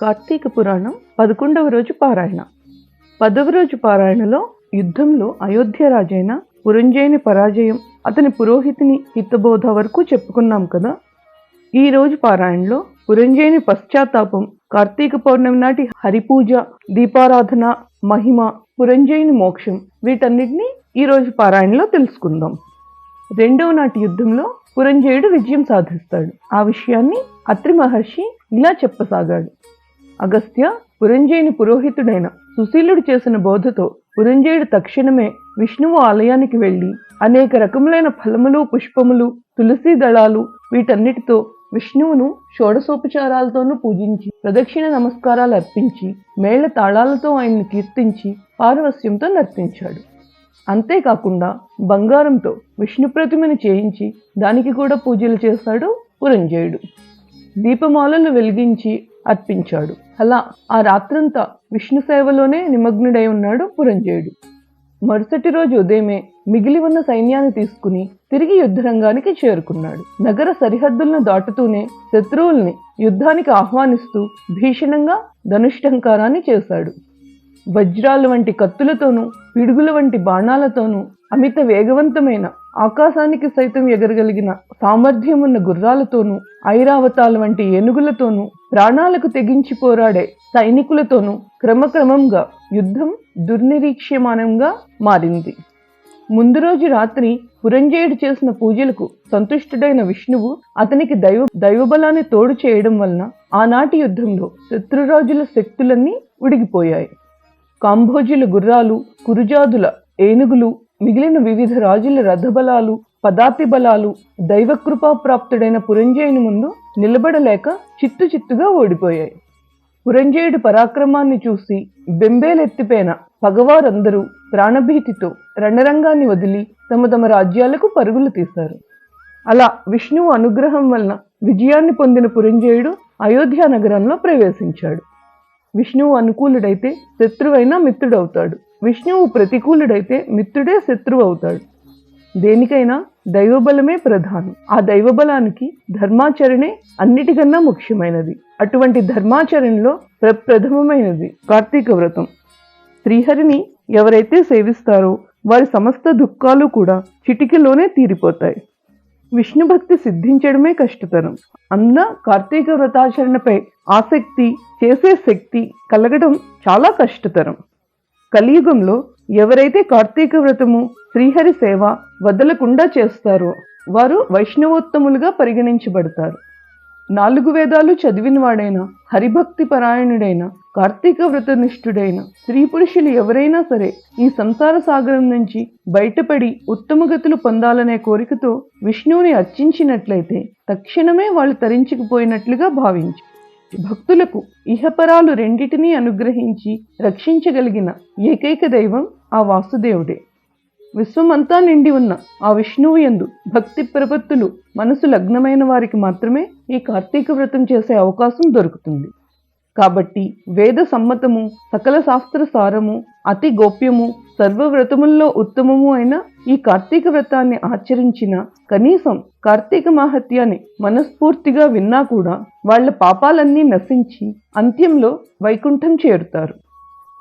కార్తీక పురాణం 11వ రోజు పారాయణ. 10వ రోజు పారాయణలో యుద్ధంలో అయోధ్య రాజైన పురంజయుని పరాజయం, అతని పురోహితుని హితబోధ వరకు చెప్పుకున్నాం కదా. ఈ రోజు పారాయణలో పురంజయుని పశ్చాత్తాపం, కార్తీక పౌర్ణమి నాటి హరిపూజ, దీపారాధన మహిమ, పురంజయుని మోక్షం, వీటన్నిటినీ ఈ రోజు పారాయణలో తెలుసుకుందాం. రెండవ నాటి యుద్ధంలో పురంజయుడు విజయం సాధిస్తాడు. ఆ విషయాన్ని అత్రి మహర్షి ఇలా చెప్పసాగాడు. అగస్త్య, పురంజయుని పురోహితుడైన సుశీలుడు చేసిన బోధతో పురంజయుడు తక్షణమే విష్ణువు ఆలయానికి వెళ్లి అనేక రకములైన ఫలములు, పుష్పములు, తులసి దళాలు, వీటన్నిటితో విష్ణువును షోడశోపచారాలతోనూ పూజించి ప్రదక్షిణ నమస్కారాలు అర్పించి మేళ తాళాలతో ఆయన్ని కీర్తించి పారవస్యంతో నర్తించాడు. అంతేకాకుండా బంగారంతో విష్ణు ప్రతిమను చేయించి దానికి కూడా పూజలు చేశాడు పురంజయుడు. దీపమాలలు వెలిగించి అర్పించాడు. అలా ఆ రాత్రంతా విష్ణు సేవలోనే నిమగ్నుడై ఉన్నాడు పురంజయుడు. మరుసటి రోజు ఉదయమే మిగిలి ఉన్న సైన్యాన్ని తీసుకుని తిరిగి యుద్ధరంగానికి చేరుకున్నాడు. నగర సరిహద్దులను దాటుతూనే శత్రువుల్ని యుద్ధానికి ఆహ్వానిస్తూ భీషణంగా ధనుష్టంకారాన్ని చేశాడు. వజ్రాలు వంటి కత్తులతోనూ, పిడుగుల వంటి బాణాలతోనూ, అమిత వేగవంతమైన ఆకాశానికి సైతం ఎగరగలిగిన సామర్థ్యమున్న గుర్రాలతోనూ, ఐరావతాల వంటి ఏనుగులతోనూ, ప్రాణాలకు తెగించి పోరాడే సైనికులతోనూ క్రమక్రమంగా యుద్ధం దుర్నిరీక్ష్యమానంగా మారింది. ముందు రోజు రాత్రి పురంజయుడు చేసిన పూజలకు సంతుష్టుడైన విష్ణువు అతనికి దైవబలాన్ని తోడు చేయడం వలన ఆనాటి యుద్ధంలో శత్రురాజుల శక్తులన్నీ ఉడిగిపోయాయి. కాంభోజుల గుర్రాలు, కురుజాదుల ఏనుగులు, మిగిలిన వివిధ రాజుల రథబలాలు, పదాతి బలాలు దైవకృపాప్రాప్తుడైన పురంజయుని ముందు నిలబడలేక చిత్తుగా ఓడిపోయాయి. పురంజయుడి పరాక్రమాన్ని చూసి బెంబేలెత్తిపోయిన పగవారందరూ ప్రాణభీతితో రణరంగాన్ని వదిలి తమ తమ రాజ్యాలకు పరుగులు తీశారు. అలా విష్ణువు అనుగ్రహం వలన విజయాన్ని పొందిన పురంజయుడు అయోధ్య నగరంలో ప్రవేశించాడు. విష్ణువు అనుకూలుడైతే శత్రువైనా మిత్రుడవుతాడు. విష్ణువు ప్రతికూలుడైతే మిత్రుడే శత్రువు అవుతాడు. దేనికైనా దైవబలమే ప్రధానం. ఆ దైవబలానికి ధర్మాచరణే అన్నిటికన్నా ముఖ్యమైనది. అటువంటి ధర్మాచరణలో ప్రప్రథమమైనది కార్తీక వ్రతం. శ్రీహరిని ఎవరైతే సేవిస్తారో వారి సమస్త దుఃఖాలు కూడా చిటికెలోనే తీరిపోతాయి. విష్ణు భక్తి సిద్ధించడమే కష్టతరం. అందున కార్తీక వ్రతాచరణపై ఆసక్తి, చేసే శక్తి కలగడం చాలా కష్టతరం. కలియుగంలో ఎవరైతే కార్తీక వ్రతము, శ్రీహరి సేవ వదలకుండా చేస్తారో వారు వైష్ణవోత్తములుగా పరిగణించబడతారు. 4 వేదాలు చదివిన వాడైన, హరిభక్తి పరాయణుడైన, కార్తీక వ్రతనిష్ఠుడైన స్త్రీ పురుషులు ఎవరైనా సరే ఈ సంసార సాగరం నుంచి బయటపడి ఉత్తమగతులు పొందాలనే కోరికతో విష్ణువుని అర్చించినట్లయితే తక్షణమే వాళ్ళు తరించుకుపోయినట్లుగా భావించి భక్తులకు ఇహపరాలు రెండిటినీ అనుగ్రహించి రక్షించగలిగిన ఏకైక దైవం ఆ వాసుదేవుడే. విశ్వమంతా నిండి ఉన్న ఆ విష్ణువు యందు భక్తి ప్రపత్తులు మనసు లగ్నమైన వారికి మాత్రమే ఈ కార్తీక వ్రతం చేసే అవకాశం దొరుకుతుంది. కాబట్టి వేద సమ్మతము, సకల శాస్త్ర సారము, అతి గోప్యము, సర్వవ్రతముల్లో ఉత్తమము అయిన ఈ కార్తీక వ్రతాన్ని ఆచరించిన, కనీసం కార్తీక మాహత్యాన్ని మనస్ఫూర్తిగా విన్నా కూడా వాళ్ల పాపాలన్నీ నశించి అంత్యంలో వైకుంఠం చేరుతారు.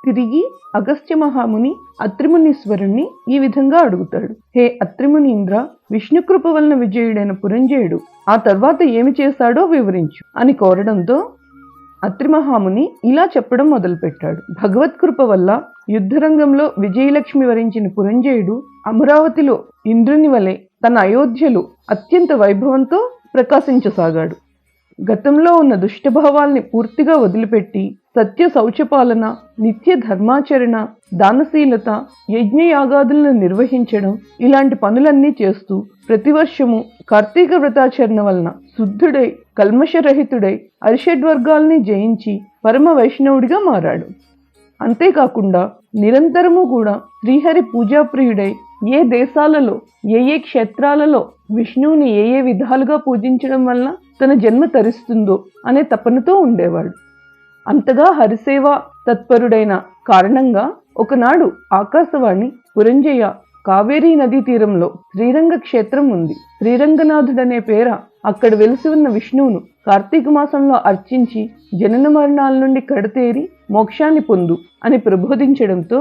తిరిగి అగస్త్య మహాముని అత్రిమునీశ్వరుణ్ణి ఈ విధంగా అడుగుతాడు. హే అత్రిమునీంద్ర, విష్ణుకృప వలన విజయుడైన పురంజయుడు ఆ తర్వాత ఏమి చేశాడో వివరించు అని కోరడంతో అత్రిమహాముని ఇలా చెప్పడం మొదలుపెట్టాడు. భగవత్కృప వల్ల యుద్ధరంగంలో విజయలక్ష్మి వరించిన పురంజయుడు అమరావతిలో ఇంద్రుని వలె తన అయోధ్యలో అత్యంత వైభవంతో ప్రకాశించసాగాడు. గతంలో ఉన్న దుష్టభావాల్ని పూర్తిగా వదిలిపెట్టి సత్య శౌచపాలన, నిత్య ధర్మాచరణ, దానశీలత, యజ్ఞయాగాదులను నిర్వహించడం, ఇలాంటి పనులన్నీ చేస్తూ ప్రతివర్షము కార్తీక వ్రతాచరణ వలన శుద్ధుడై, కల్మషరహితుడై, అరిషడ్వర్గాల్ని జయించి పరమ వైష్ణవుడిగా మారాడు. అంతేకాకుండా నిరంతరము కూడా శ్రీహరి పూజాప్రియుడై ఏ దేశాలలో, ఏ క్షేత్రాలలో విష్ణువుని ఏ విధాలుగా పూజించడం వలన తన జన్మ తరిస్తుందో అనే తపనతో ఉండేవాడు. అంతగా హరిసేవ తత్పరుడైన కారణంగా ఒకనాడు ఆకాశవాణి, పురంజయ, కావేరీ నదీ తీరంలో శ్రీరంగ క్షేత్రం ఉంది. శ్రీరంగనాథుడనే పేర అక్కడ వెలిసి ఉన్న విష్ణువును కార్తీక మాసంలో అర్చించి జనన మరణాల నుండి కడతేరి మోక్షాన్ని పొందు అని ప్రబోధించడంతో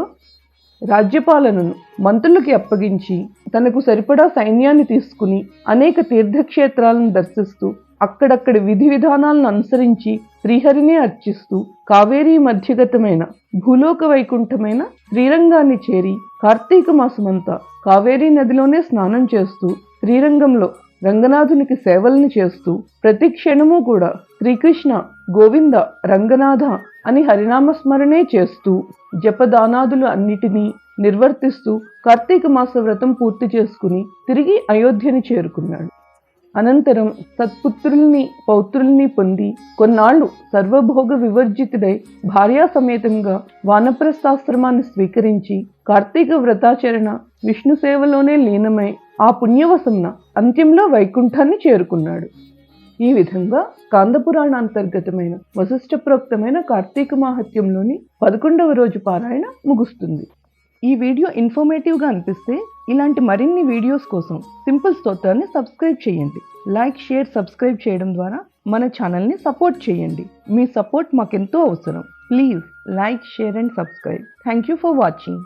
రాజ్యపాలనను మంత్రులకి అప్పగించి తనకు సరిపడా సైన్యాన్ని తీసుకుని అనేక తీర్థక్షేత్రాలను దర్శిస్తూ అక్కడక్కడి విధి విధానాలను అనుసరించి శ్రీహరిని అర్చిస్తూ కావేరీ మధ్యగతమైన భూలోక వైకుంఠమైన శ్రీరంగాన్ని చేరి కార్తీక మాసమంతా కావేరీ నదిలోనే స్నానం చేస్తూ శ్రీరంగంలో రంగనాథునికి సేవల్ని చేస్తూ ప్రతి క్షణము కూడా శ్రీకృష్ణ గోవింద రంగనాథ అని హరినామస్మరణే చేస్తూ జపదానాదులు అన్నిటినీ నిర్వర్తిస్తూ కార్తీక మాస వ్రతం పూర్తి చేసుకుని తిరిగి అయోధ్యని చేరుకున్నాడు. అనంతరం సత్పుత్రుల్ని పౌత్రుల్ని పొంది కొన్నాళ్లు సర్వభోగ వివర్జితుడై భార్యా సమేతంగా వానప్రస్థాశ్రమాన్ని స్వీకరించి కార్తీక వ్రతాచరణ విష్ణు సేవలోనే లీనమై ఆ పుణ్యవసంన అంత్యంలో వైకుంఠాన్ని చేరుకున్నాడు. ఈ విధంగా స్కాందపురాణ అంతర్గతమైన వశిష్ఠ ప్రోక్తమైన కార్తీక మాహత్యంలోని 11వ రోజు పారాయణ ముగుస్తుంది. ఈ వీడియో ఇన్ఫర్మేటివ్గా అనిపిస్తే ఇలాంటి మరిన్ని వీడియోస్ కోసం సింపుల్ స్తోత్రాన్ని సబ్స్క్రైబ్ చేయండి. లైక్, షేర్, సబ్స్క్రైబ్ చేయడం ద్వారా మన ఛానల్ని సపోర్ట్ చేయండి. మీ సపోర్ట్ మాకెంతో అవసరం. Please like, share and subscribe. Thank you for watching.